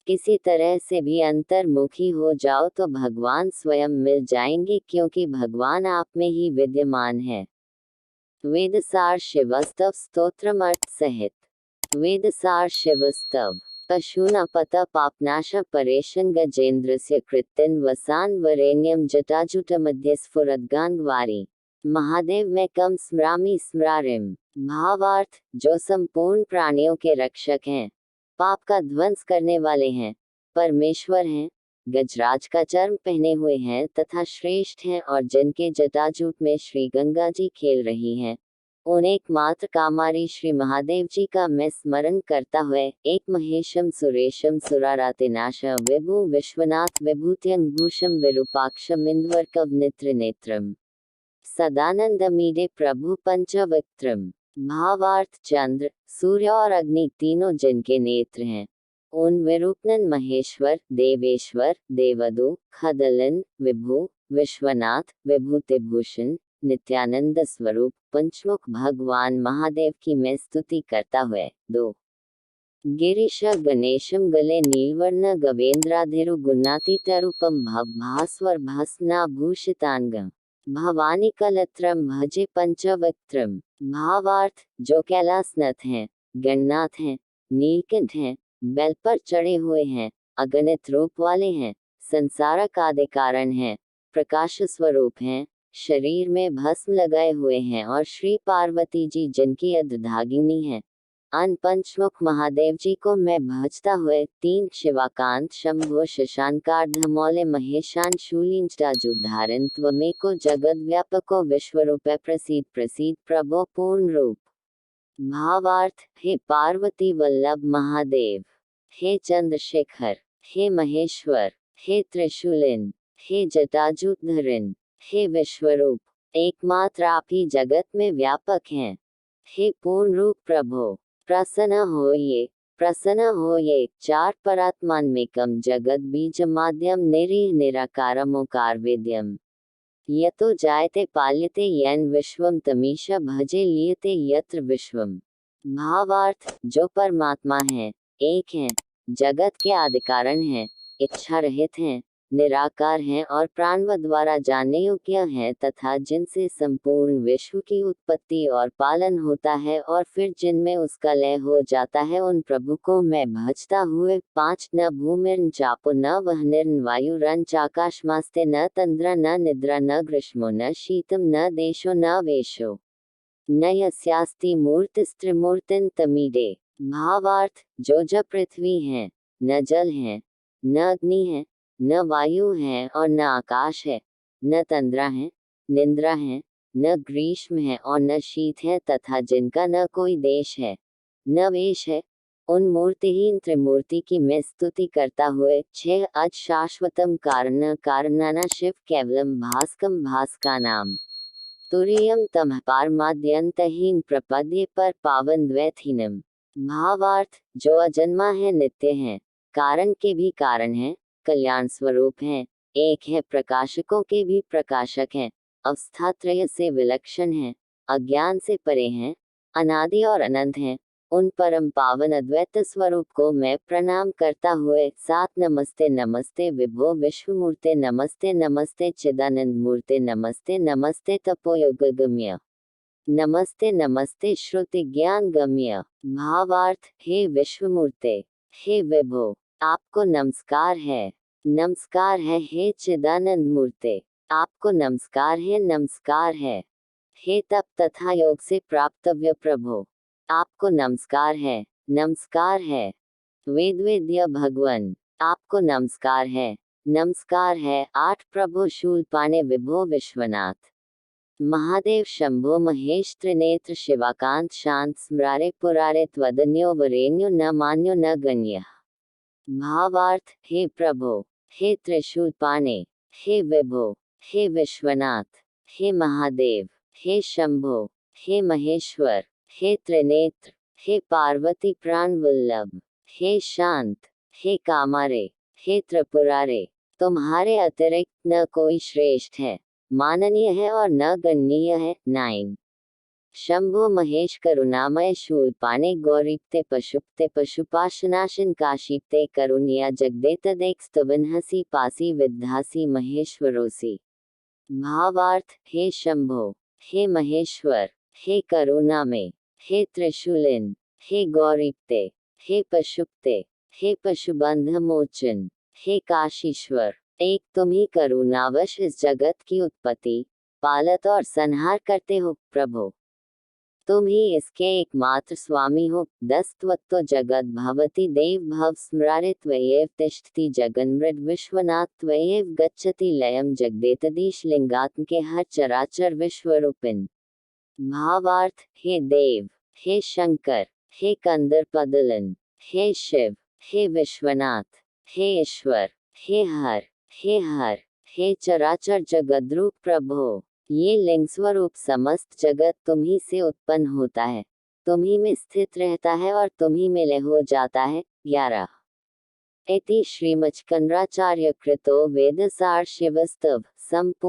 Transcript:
किसी तरह से भी अंतर्मुखी हो जाओ तो भगवान स्वयं मिल जाएंगे, क्योंकि भगवान आप में ही विद्यमान है। वेदसार शिवस्तव स्तोत्रमर्थ सहित। वेदसार शिवस्तव पशूना पत पापनाश परेशन गजेन्द्रस्य कृत्तिन वसान वरेण्यम जटाजुट मध्य स्फुरद्गांगवारी। महादेव में कम स्मरामी स्मरारिम। भावार्थ, जो संपूर्ण प्राणियों के रक्षक हैं, पाप का ध्वंस करने वाले हैं, परमेश्वर हैं, गजराज का चर्म पहने हुए हैं तथा श्रेष्ठ हैं, और जिनके जटाजूट में श्री गंगा जी खेल रही हैं, उन एकमात्र कामारी श्री महादेव जी का मैं स्मरण करता हुए, एक महेशम सुरेशम सुरारातिनाश विभु विश्वनाथ विभूत्यंगभूषम विरूपाक्षम इंद्वर्कव नेत्र नेत्रम सदानंदमीडे प्रभु पंचवक्त्रम। भावार्थ, चंद्र, सूर्य और अग्नि तीनों जिनके नेत्र हैं, उन विरूपनन महेश्वर, देवेश्वर, देवदू, खदलन, विभु, विश्वनाथ, विभूतिभूषण, नित्यानंद स्वरूप पंचमुख भगवान महादेव की मैं स्तुति करता हुए, 2 गिरीश गणेशम गले नीलवर्ण गवेंद्राधिरु गुणातीतरूपम भास्वर भस्मनाभूषितांगम भवानी कलत्रम भजे पंचवक्त्रम। भावार्थ, जो कैलासनाथ हैं, गणनाथ हैं, नीलकंठ हैं, बैल पर चढ़े हुए हैं, अगणित रूप वाले हैं, संसारक आदि कारण हैं, प्रकाश स्वरूप हैं, शरीर में भस्म लगाए हुए हैं, और श्री पार्वती जी जिनकी अर्धधागिनी हैं, अन पंचमुख महादेव जी को मैं भजता हुए, 3 शिवाकांत शंभो शशांकार्धमौले महेशान शूलिंचाजुधारण त्वमेको जगद व्यापको विश्वरूप प्रसीद प्रसीद प्रभो पूर्ण रूप। भावार्थ, हे पार्वती वल्लभ महादेव, हे चंद्रशेखर, हे महेश्वर, हे त्रिशूलिन, हे जटाजूधरन, हे विश्वरूप, एकमात्र आप ही जगत में व्यापक हैं। हे पूर्ण रूप प्रभो, प्रसन्न होइए, प्रसन्न होइए। 4 परात्मान्मेकम जगद बीज माध्यम निरीह निराकारम ओकार वेद्यम यतो जायते पाल्यते येन विश्वम तमीशा भजे लियते यत्र विश्वम। भावार्थ, जो परमात्मा है, एक हैं, जगत के आदिकारण हैं, इच्छा रहित हैं, निराकार हैं और प्राणव द्वारा जानने योग्य हैं, तथा जिनसे संपूर्ण विश्व की उत्पत्ति और पालन होता है और फिर जिनमें उसका लय हो जाता है, उन प्रभु को मैं भजता हुए, 5 न भूमिर्न चापो न वह्निर्न वायुरन चाकाशमास्ते न तंद्रा न निद्रा न ग्रीष्मो न शीतम न देशो न वेशो न यस्यास्ति मूर्तिस्त्रिमूर्तिन तमीडे। भावार्थ, जो जब पृथ्वी है, न जल है, न अग्नि है, न वायु है और न आकाश है, न तंद्रा है, निंद्रा है, न ग्रीष्म है और न शीत है, तथा जिनका न कोई देश है, न वेश है, उन मूर्तिहीन त्रिमूर्ति की मैं स्तुति करता हुए, 6 अज शाश्वतम कारण कारणना शिव केवलम भास्कम भास्का नाम तुरीयम तमः पारमाद्यंतहीन प्रपद्ये पर पावन द्वैतहीनम। भावार्थ, जो अजन्मा है, नित्य है, कारण के भी कारण है, कल्याण स्वरूप है, एक है, प्रकाशकों के भी प्रकाशक है, अवस्थात्रय से विलक्षण है, अज्ञान से परे हैं, अनादि और अनंत हैं, उन परम पावन अद्वैत स्वरूप को मैं प्रणाम करता हुए, 7 नमस्ते नमस्ते विभो विश्वमूर्ते नमस्ते नमस्ते चिदानंद मूर्ते नमस्ते नमस्ते तपोयोगगम्य नमस्ते नमस्ते श्रुति ज्ञान गम्य। भावार्थ, हे विश्वमूर्ते, हे विभो, आपको नमस्कार है, नमस्कार है। हे चिदानंद मूर्ते, आपको नमस्कार है, नमस्कार है। हे तप तथा योग से प्राप्तव्य प्रभो, आपको नमस्कार है, नमस्कार है। वेदवेद्य भगवन, आपको नमस्कार है, नमस्कार है। 8 प्रभु शूलपाणे विभो विश्वनाथ महादेव शंभो महेश त्रिनेत्र शिवाकांत शांत स्मरारे पुरारे त्वदन्यो वरेण्यो न मान्यो न गण्य। भावार्थ, हे प्रभो, हे त्रिशूलपाणे, हे विभो, हे विश्वनाथ, हे महादेव, हे शंभो, हे महेश्वर, हे त्रिनेत्र, हे पार्वती प्राण वल्लभ, हे शांत, हे कामारे, हे त्रिपुरारे, तुम्हारे अतिरिक्त न कोई श्रेष्ठ है, माननीय है और न गणनीय है। 9 शंभो महेश करुणामय शूलपाणे गौरीप्ते पशुप्ते पशुपाशनाशन काशीप्ते करुणिया जगदेतदेक स्तुवनहसी पासी विद्धासी महेश्वरोसी। भावार्थ, हे शंभो, हे महेश्वर, हे करुणामय, हे त्रिशूलिन, हे गौरीप्ते, हे पशुप्ते, हे पशुबंध मोचन, हे काशीश्वर, एक तुम ही करुणावश इस जगत की उत्पत्ति, पालत और संहार करते हो प्रभु। तुम ही इसके एकमात्र स्वामी हो। 10 त्वत्तो जगत भवति देव भव स्मरारे त्वयैव तिष्ठति जगन्मृड विश्वनाथ त्वयैव गच्छति लयम जगदेतदीश लिंगात्मके हर चराचर विश्वरूपिन। भावार्थ, हे देव, हे शंकर, हे कंदर्पदलन, हे शिव, हे विश्वनाथ, हे ईश्वर, हे हर, हे चराचर जगद्रूप प्रभो। ये लिंग स्वरूप समस्त जगत तुम्ही से उत्पन्न होता है, तुम्ही में स्थित रहता है और तुम्ही में लय हो जाता है। 11 इति श्रीमच्छकंद्राचार्य कृतो वेदसार शिवस्तव संपूर्ण।